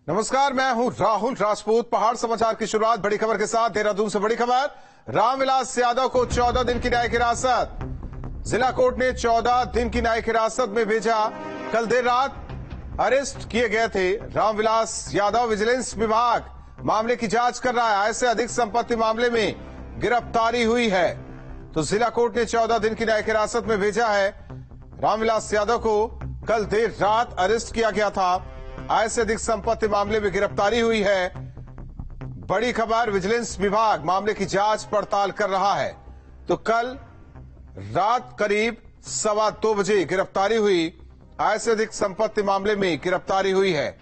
नमस्कार, मैं हूं राहुल राजपूत। पहाड़ समाचार की शुरुआत बड़ी खबर के साथ। देहरादून से बड़ी खबर, रामविलास यादव को 14 दिन की न्यायिक हिरासत। जिला कोर्ट ने 14 दिन की न्यायिक हिरासत में भेजा। कल देर रात अरेस्ट किए गए थे रामविलास यादव। विजिलेंस विभाग मामले की जांच कर रहा है। आय से अधिक संपत्ति मामले में गिरफ्तारी हुई है, तो जिला कोर्ट ने 14 दिन की न्यायिक हिरासत में भेजा है। रामविलास यादव को कल देर रात अरेस्ट किया गया था। आय से अधिक संपत्ति मामले में गिरफ्तारी हुई है। बड़ी खबर, विजिलेंस विभाग मामले की जांच पड़ताल कर रहा है। तो कल रात करीब 2:15 बजे गिरफ्तारी हुई। आय से अधिक संपत्ति मामले में गिरफ्तारी हुई है।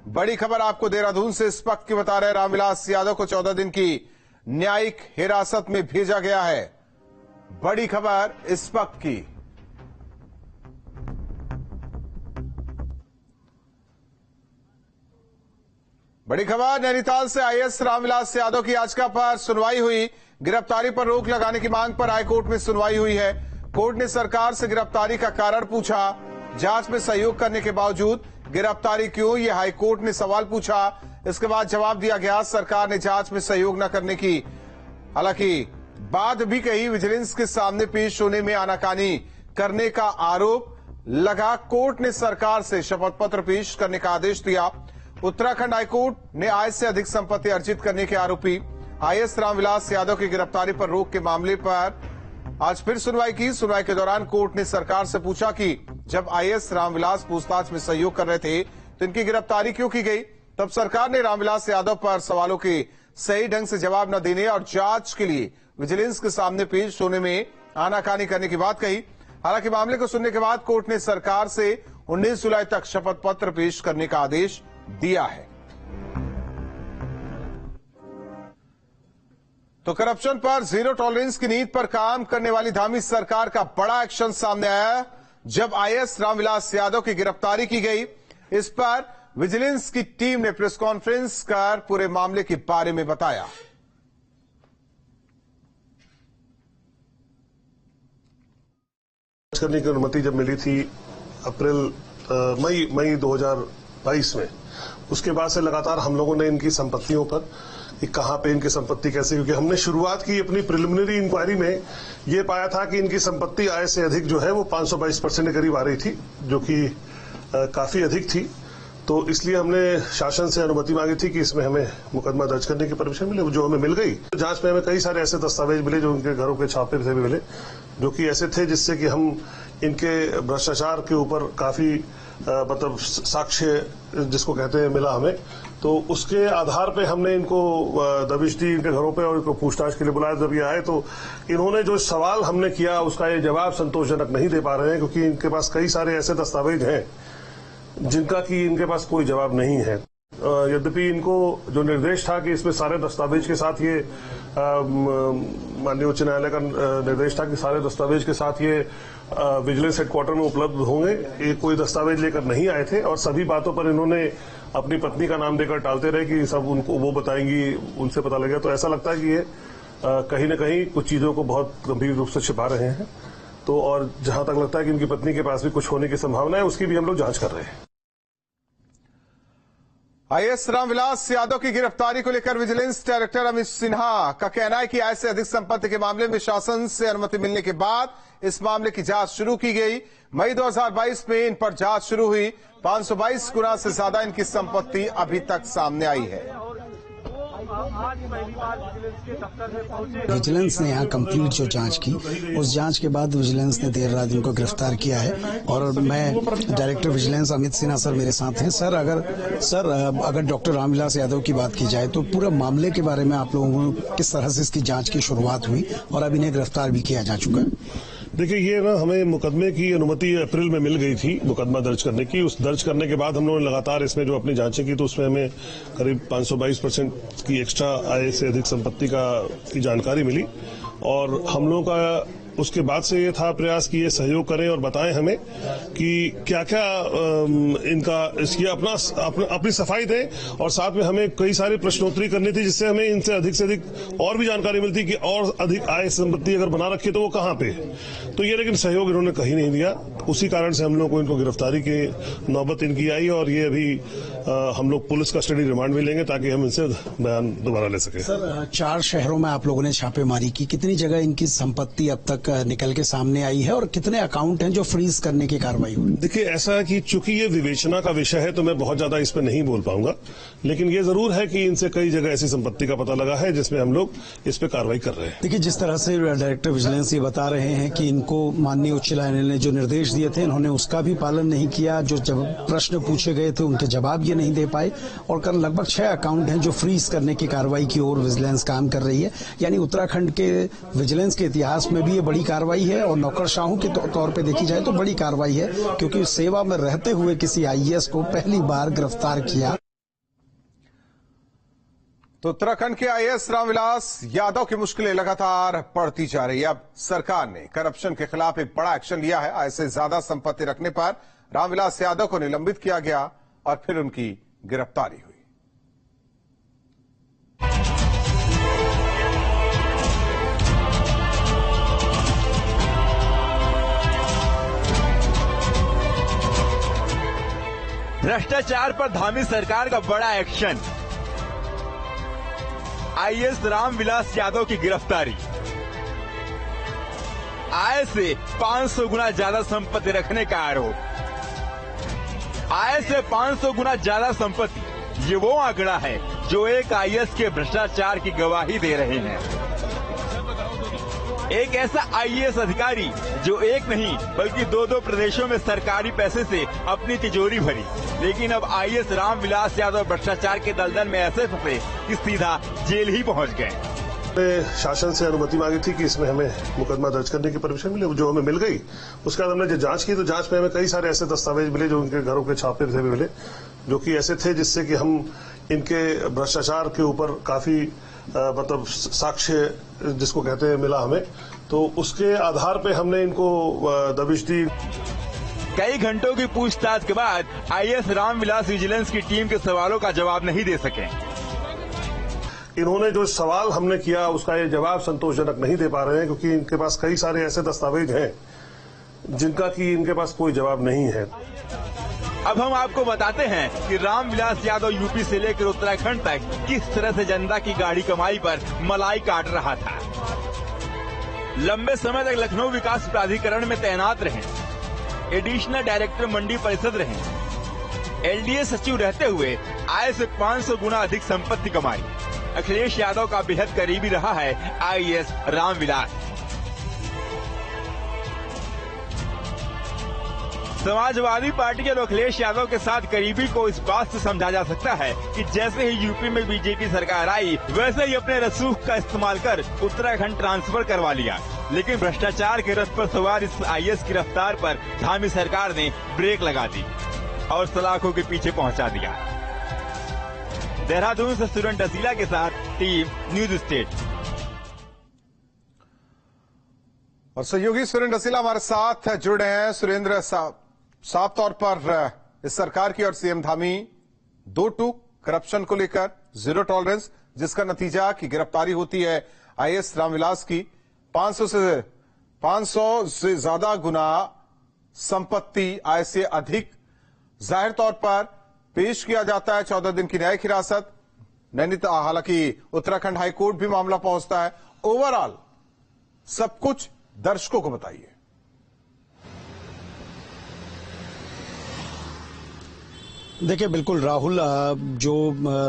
बड़ी खबर आपको देहरादून से इस वक्त की बता रहे, रामविलास यादव को 14 दिन की न्यायिक हिरासत में भेजा गया है। बड़ी खबर इस वक्त की। बड़ी खबर, नैनीताल से आईएएस रामविलास यादव की याचिका पर सुनवाई हुई। गिरफ्तारी पर रोक लगाने की मांग पर हाईकोर्ट में सुनवाई हुई है। कोर्ट ने सरकार से गिरफ्तारी का कारण पूछा। जांच में सहयोग करने के बावजूद गिरफ्तारी क्यों, यह हाईकोर्ट ने सवाल पूछा। इसके बाद जवाब दिया गया, सरकार ने जांच में सहयोग न करने की हालांकि बात भी कही। विजिलेंस के सामने पेश होने में आनाकानी करने का आरोप लगा। कोर्ट ने सरकार से शपथ पत्र पेश करने का आदेश दिया। उत्तराखंड हाईकोर्ट ने आय से अधिक संपत्ति अर्जित करने के आरोपी आईएएस रामविलास यादव की गिरफ्तारी पर रोक के मामले पर आज फिर सुनवाई की। सुनवाई के दौरान कोर्ट ने सरकार से पूछा कि जब आईएएस रामविलास पूछताछ में सहयोग कर रहे थे तो इनकी गिरफ्तारी क्यों की गई। तब सरकार ने रामविलास यादव पर सवालों के सही ढंग से जवाब न देने और जांच के लिए विजिलेंस के सामने पेश होने में आनाकानी करने की बात कही। हालांकि मामले को सुनने के बाद कोर्ट ने सरकार से 19 जुलाई तक शपथ पत्र पेश करने का आदेश दिया है। तो करप्शन पर जीरो टॉलरेंस की नीति पर काम करने वाली धामी सरकार का बड़ा एक्शन सामने आया जब आईएएस रामविलास यादव की गिरफ्तारी की गई। इस पर विजिलेंस की टीम ने प्रेस कॉन्फ्रेंस कर पूरे मामले के बारे में बताया। करने की अनुमति जब मिली थी मई 2022 में, उसके बाद से लगातार हम लोगों ने इनकी संपत्तियों पर कि कहां पे इनकी संपत्ति कैसे, क्योंकि हमने शुरुआत की अपनी प्रिलिमिनरी इंक्वायरी में ये पाया था कि इनकी संपत्ति आय से अधिक जो है वो 522% के करीब आ रही थी, जो कि काफी अधिक थी। तो इसलिए हमने शासन से अनुमति मांगी थी कि इसमें हमें मुकदमा दर्ज करने की परमिशन मिले, जो हमें मिल गई। जांच में हमें कई सारे ऐसे दस्तावेज मिले जो उनके घरों के छापे से भी मिले, जो कि ऐसे थे जिससे कि हम इनके भ्रष्टाचार के ऊपर काफी मतलब साक्ष्य जिसको कहते हैं मिला हमें। तो उसके आधार पे हमने इनको दबिश दी इनके घरों पे और इनको पूछताछ के लिए बुलाया। जब ये आए तो इन्होंने जो सवाल हमने किया उसका ये जवाब संतोषजनक नहीं दे पा रहे हैं, क्योंकि इनके पास कई सारे ऐसे दस्तावेज हैं जिनका कि इनके पास कोई जवाब नहीं है। यद्यपि इनको जो निर्देश था कि इसमें सारे दस्तावेज के साथ ये माननीय उच्च न्यायालय का निर्देश था कि सारे दस्तावेज के साथ ये विजिलेंस हेडक्वार्टर में उपलब्ध होंगे, ये कोई दस्तावेज लेकर नहीं आए थे और सभी बातों पर इन्होंने अपनी पत्नी का नाम देकर टालते रहे कि सब उनको वो बताएंगी, उनसे पता लगेगा। तो ऐसा लगता है कि ये कहीं न कहीं कुछ चीजों को बहुत गंभीर रूप से छिपा रहे हैं। तो और जहां तक लगता है कि इनकी पत्नी के पास भी कुछ होने की संभावना है, उसकी भी हम लोग जांच कर रहे हैं। आईएएस रामविलास यादव की गिरफ्तारी को लेकर विजिलेंस डायरेक्टर अमित सिन्हा का कहना है कि आय से अधिक संपत्ति के मामले में शासन से अनुमति मिलने के बाद इस मामले की जांच शुरू की गई। मई 2022 में इन पर जांच शुरू हुई। 522 गुना से ज्यादा इनकी संपत्ति अभी तक सामने आई है। विजिलेंस ने यहाँ कंप्लीट जो जांच की, उस जांच के बाद विजिलेंस ने देर रात इनको गिरफ्तार किया है। और मैं director vigilance Amit Sinha sir मेरे साथ हैं। सर अगर डॉक्टर रामविलास यादव की बात की जाए तो पूरा मामले के बारे में आप लोगों को किस तरह से इसकी जांच की शुरुआत हुई और अब इन्हें गिरफ्तार भी किया जा चुका है? देखिए, ये ना हमें मुकदमे की अनुमति अप्रैल में मिल गई थी मुकदमा दर्ज करने की। उस दर्ज करने के बाद हम लोगों ने लगातार इसमें जो अपनी जांचें की तो उसमें हमें करीब 522% की एक्स्ट्रा आय से अधिक संपत्ति की जानकारी मिली। और हम लोगों का उसके बाद से ये था प्रयास कि ये सहयोग करें और बताएं हमें कि क्या क्या इनका इसकी अपनी सफाई दें। और साथ में हमें कई सारी प्रश्नोत्तरी करनी थी जिससे हमें इनसे अधिक और भी जानकारी मिलती कि और अधिक आय संपत्ति अगर बना रखी तो वो कहाँ पे। तो ये लेकिन सहयोग इन्होंने कहीं नहीं दिया। उसी कारण से हम लोग को इनको गिरफ्तारी की नौबत इनकी आई और ये अभी हम लोग पुलिस कस्टडी रिमांड में लेंगे ताकि हम इनसे बयान दोबारा ले सकें। सर 4 शहरों में आप लोगों ने छापेमारी की, कितनी जगह इनकी संपत्ति अब तक निकल के सामने आई है और कितने अकाउंट हैं जो फ्रीज करने की कार्रवाई हुई? देखिए, ऐसा कि चूंकि ये विवेचना का विषय है तो मैं बहुत ज्यादा इस पर नहीं बोल पाऊंगा, लेकिन ये जरूर है कि इनसे कई जगह ऐसी संपत्ति का पता लगा है जिसमें हम लोग इस पे कार्रवाई कर रहे हैं। देखिए, जिस तरह से डायरेक्टर विजिलेंस ये बता रहे हैं कि इनको माननीय उच्च न्यायालय ने जो निर्देश दिए थे इन्होंने उसका भी पालन नहीं किया, जो जब प्रश्न पूछे गए थे उनके जवाब ये नहीं दे पाए, और कल लगभग 6 अकाउंट हैं जो फ्रीज करने की कार्रवाई की ओर विजिलेंस काम कर रही है। यानी उत्तराखंड के विजिलेंस के इतिहास में भी ये बड़ी कार्रवाई है और नौकरशाहों के तौर पे देखी जाए तो बड़ी कार्रवाई है, क्योंकि सेवा में रहते हुए किसी आईएएस को पहली बार गिरफ्तार किया। तो उत्तराखंड के आईएएस रामविलास यादव की मुश्किलें लगातार बढ़ती जा रही है। अब सरकार ने करप्शन के खिलाफ एक बड़ा एक्शन लिया है। आय से ज्यादा संपत्ति रखने पर रामविलास यादव को निलंबित किया गया और फिर उनकी गिरफ्तारी हुई। भ्रष्टाचार पर धामी सरकार का बड़ा एक्शन। आईएएस रामविलास यादव की गिरफ्तारी। आय से 500 गुना ज्यादा संपत्ति रखने का आरोप। आय से 500 गुना ज्यादा संपत्ति, ये वो आंकड़ा है जो एक आईएएस के भ्रष्टाचार की गवाही दे रहे हैं। एक ऐसा आईएएस अधिकारी जो एक नहीं बल्कि 2-2 प्रदेशों में सरकारी पैसे से अपनी तिजोरी भरी, लेकिन अब आईएएस रामविलास यादव भ्रष्टाचार के दलदल में ऐसे फंसे कि सीधा जेल ही पहुंच गए। शासन से अनुमति मांगी थी कि इसमें हमें मुकदमा दर्ज करने की परमिशन मिले, जो हमें मिल गई। उसके बाद हमने जो जांच की तो जांच में हमें कई सारे ऐसे दस्तावेज मिले जो उनके घरों के छापे थे मिले, जो कि ऐसे थे जिससे कि हम इनके भ्रष्टाचार के ऊपर काफी मतलब साक्ष्य जिसको कहते हैं मिला हमें, तो उसके आधार पे हमने इनको दबिश दी। कई घंटों की पूछताछ के बाद आईएएस रामविलास विजिलेंस की टीम के सवालों का जवाब नहीं दे सके। इन्होंने जो सवाल हमने किया उसका ये जवाब संतोषजनक नहीं दे पा रहे हैं, क्योंकि इनके पास कई सारे ऐसे दस्तावेज हैं जिनका कि इनके पास कोई जवाब नहीं है। अब हम आपको बताते हैं कि रामविलास यादव यूपी से लेकर उत्तराखंड तक किस तरह से जनता की गाढ़ी कमाई पर मलाई काट रहा था। लंबे समय तक लखनऊ विकास प्राधिकरण में तैनात रहे, एडिशनल डायरेक्टर मंडी परिषद रहे, एलडीए सचिव रहते हुए आय से 500 गुना अधिक संपत्ति कमाई। अखिलेश यादव का बेहद करीबी रहा है आईएएस रामविलास। समाजवादी पार्टी के अखिलेश यादव के साथ करीबी को इस बात से समझा जा सकता है कि जैसे ही यूपी में बीजेपी सरकार आई वैसे ही अपने रसूख का इस्तेमाल कर उत्तराखंड ट्रांसफर करवा लिया। लेकिन भ्रष्टाचार के रथ पर सवार इस आईएएस की रफ्तार पर धामी सरकार ने ब्रेक लगा दी और सलाखों के पीछे पहुंचा दिया। देहरादून से सुरेंद्र डसीला के साथ टीम न्यूज स्टेट। और सहयोगी सुरेंद्र डसीला हमारे साथ जुड़े हैं। सुरेंद्र, साफ तौर पर इस सरकार की और सीएम धामी 2 टूक करप्शन को लेकर जीरो टॉलरेंस, जिसका नतीजा की गिरफ्तारी होती है आईएएस रामविलास की। 500 से ज्यादा गुना संपत्ति आय से अधिक जाहिर तौर पर पेश किया जाता है। 14 दिन की न्यायिक हिरासत। नैनीताल, हालांकि उत्तराखंड हाईकोर्ट भी मामला पहुंचता है। ओवरऑल सब कुछ दर्शकों को बताइए। देखिए, बिल्कुल राहुल, जो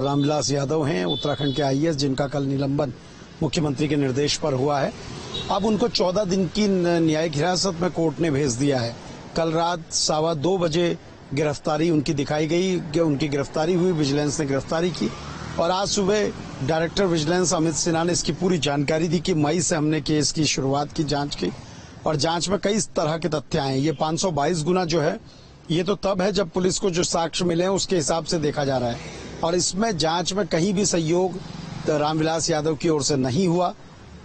रामविलास यादव हैं उत्तराखंड के आईएएस, जिनका कल निलंबन मुख्यमंत्री के निर्देश पर हुआ है, अब उनको 14 दिन की न्यायिक हिरासत में कोर्ट ने भेज दिया है। कल रात 2:15 बजे गिरफ्तारी उनकी दिखाई गई कि उनकी गिरफ्तारी हुई, विजिलेंस ने गिरफ्तारी की। और आज सुबह डायरेक्टर विजिलेंस अमित सिन्हा ने इसकी पूरी जानकारी दी कि मई से हमने केस की शुरुआत की, जांच की, और जांच में कई तरह के तथ्य आए। ये 522 गुना जो है ये तो तब है जब पुलिस को जो साक्ष्य मिले हैं उसके हिसाब से देखा जा रहा है, और इसमें जांच में कहीं भी सहयोग रामविलास यादव की ओर से नहीं हुआ,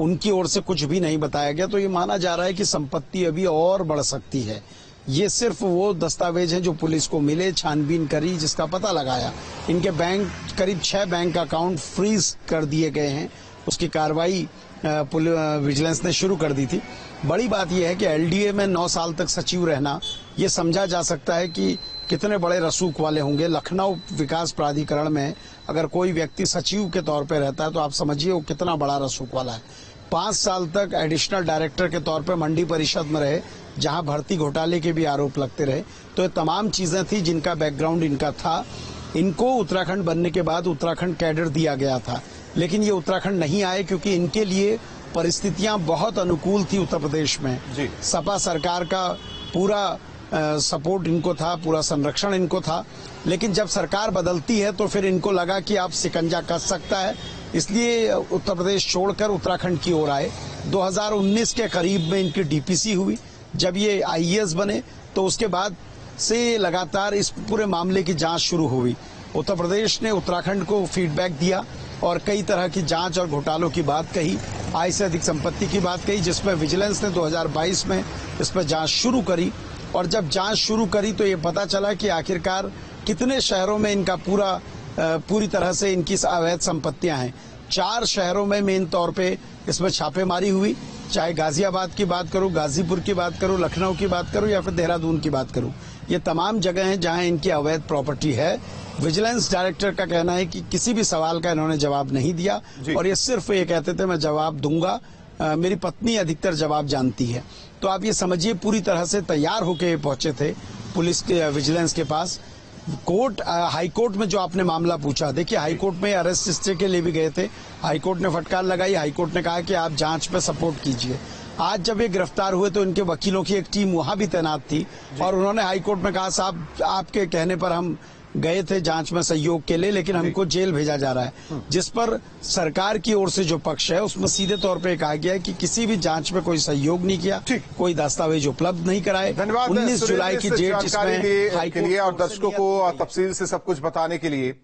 उनकी ओर से कुछ भी नहीं बताया गया। तो ये माना जा रहा है कि संपत्ति अभी और बढ़ सकती है। ये सिर्फ वो दस्तावेज हैं जो पुलिस को मिले, छानबीन करी, जिसका पता लगाया। इनके बैंक, करीब 6 बैंक अकाउंट फ्रीज कर दिए गए हैं। उसकी कार्रवाई विजिलेंस ने शुरू कर दी थी। बड़ी बात यह है कि एलडीए में 9 साल तक सचिव रहना, ये समझा जा सकता है कि कितने बड़े रसूख वाले होंगे। लखनऊ विकास प्राधिकरण में अगर कोई व्यक्ति सचिव के तौर पे रहता है तो आप समझिए वो कितना बड़ा रसूख वाला है। 5 साल तक एडिशनल डायरेक्टर के तौर पे मंडी परिषद में रहे, जहां भर्ती घोटाले के भी आरोप लगते रहे। तो ये तमाम चीजें थी जिनका बैकग्राउंड इनका था। इनको उत्तराखंड बनने के बाद उत्तराखंड कैडर दिया गया था, लेकिन ये उत्तराखंड नहीं आए क्योंकि इनके लिए परिस्थितियां बहुत अनुकूल थी उत्तर प्रदेश में। सपा सरकार का पूरा सपोर्ट इनको था, पूरा संरक्षण इनको था। लेकिन जब सरकार बदलती है तो फिर इनको लगा कि आप शिकंजा कस सकता है, इसलिए उत्तर प्रदेश छोड़कर उत्तराखंड की ओर आए। 2019 के करीब में इनकी डीपीसी हुई। जब ये आईएएस बने तो उसके बाद से लगातार इस पूरे मामले की जांच शुरू हुई। उत्तर प्रदेश ने उत्तराखंड को फीडबैक दिया और कई तरह की जांच और घोटालों की बात कही, आय से अधिक संपत्ति की बात कही, जिसमें विजिलेंस ने 2022 में इस पर जांच शुरू करी। और जब जांच शुरू करी तो ये पता चला कि आखिरकार कितने शहरों में इनका पूरी तरह से इनकी अवैध संपत्तियां हैं। 4 शहरों में मेन तौर पे इसमें छापेमारी हुई, चाहे गाजियाबाद की बात करूं, गाजीपुर की बात करूं, लखनऊ की बात करूं या फिर देहरादून की बात करूं। ये तमाम जगह हैं जहां इनकी अवैध प्रॉपर्टी है। विजिलेंस डायरेक्टर का कहना है कि किसी भी सवाल का इन्होंने जवाब नहीं दिया और ये सिर्फ ये कहते थे मैं जवाब दूंगा, मेरी पत्नी अधिकतर जवाब जानती है। तो आप ये समझिए पूरी तरह से तैयार होकर पहुंचे थे पुलिस के विजिलेंस के पास। कोर्ट हाई कोर्ट में जो आपने मामला पूछा, देखिए हाई कोर्ट में अरेस्ट स्टे के लिए भी गए थे। हाई कोर्ट ने फटकार लगाई, हाई कोर्ट ने कहा कि आप जांच पे सपोर्ट कीजिए। आज जब ये गिरफ्तार हुए तो इनके वकीलों की एक टीम वहां भी तैनात थी और उन्होंने हाई कोर्ट में कहा साहब आपके कहने पर हम गए थे जांच में सहयोग के लिए, लेकिन हमको जेल भेजा जा रहा है। जिस पर सरकार की ओर से जो पक्ष है उसमें सीधे तौर पे कहा गया है कि किसी भी जांच में कोई सहयोग नहीं किया, कोई दस्तावेज उपलब्ध नहीं कराए। धन्यवाद 19 जुलाई की डेट के लिए और दर्शकों को तफसील से सब कुछ बताने के लिए।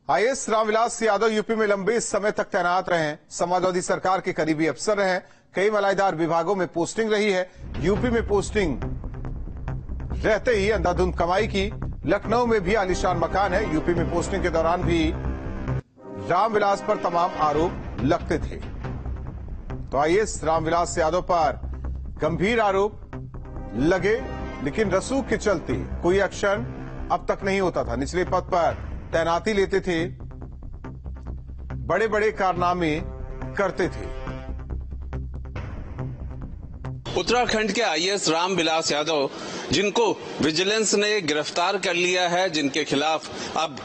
आईएएस रामविलास यादव यूपी में लंबे समय तक तैनात रहे हैं, समाजवादी सरकार के करीबी अफसर रहे हैं, कई मलाईदार विभागों में पोस्टिंग रही है। यूपी में पोस्टिंग रहते ही अंधाधुंध कमाई की। लखनऊ में भी आलीशान मकान है। यूपी में पोस्टिंग के दौरान भी रामविलास पर तमाम आरोप लगते थे। तो आईएएस रामविलास यादव पर गंभीर आरोप लगे, लेकिन रसूख के चलते कोई एक्शन अब तक नहीं होता था। निचले पद पर तैनाती लेते थे, बड़े बड़े कारनामे करते थे। उत्तराखंड के आईएएस रामविलास यादव, जिनको विजिलेंस ने गिरफ्तार कर लिया है, जिनके खिलाफ अब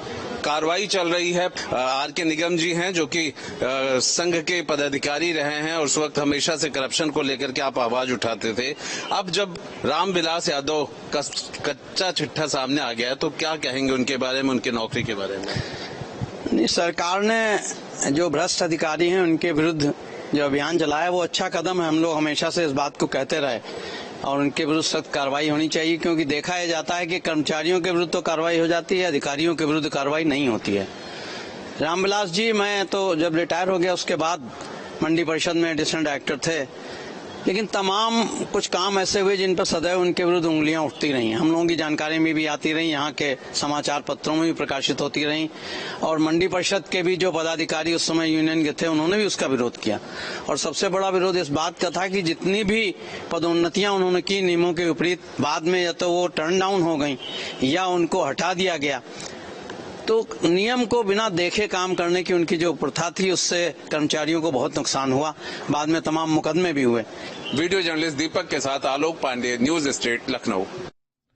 कार्रवाई चल रही है। आर.के. निगम जी हैं जो कि संघ के पदाधिकारी रहे हैं और उस वक्त हमेशा से करप्शन को लेकर के आप आवाज उठाते थे। अब जब रामविलास यादव का कच्चा चिट्ठा सामने आ गया है तो क्या कहेंगे उनके बारे में, उनकी नौकरी के बारे में? नहीं, सरकार ने जो भ्रष्ट अधिकारी हैं उनके विरुद्ध जो अभियान चलाया वो अच्छा कदम है। हम लोग हमेशा से इस बात को कहते रहे और उनके विरुद्ध सख्त कार्रवाई होनी चाहिए, क्योंकि देखा यह जाता है कि कर्मचारियों के विरुद्ध तो कार्रवाई हो जाती है, अधिकारियों के विरुद्ध कार्रवाई नहीं होती है। रामविलास जी, मैं तो जब रिटायर हो गया उसके बाद मंडी परिषद में एडिशनल डायरेक्टर थे, लेकिन तमाम कुछ काम ऐसे हुए जिन पर सदैव उनके विरुद्ध उंगलियां उठती रही। हम लोगों की जानकारी में भी आती रही, यहाँ के समाचार पत्रों में भी प्रकाशित होती रही और मंडी परिषद के भी जो पदाधिकारी उस समय यूनियन के थे उन्होंने भी उसका विरोध किया। और सबसे बड़ा विरोध इस बात का था कि जितनी भी पदोन्नतियां उन्होंने की नियमों के विपरीत, बाद में या तो वो टर्न डाउन हो गई या उनको हटा दिया गया। तो नियम को बिना देखे काम करने की उनकी जो प्रथा थी उससे कर्मचारियों को बहुत नुकसान हुआ। बाद में तमाम मुकदमे भी हुए। वीडियो जर्नलिस्ट दीपक के साथ आलोक पांडे, न्यूज स्टेट, लखनऊ।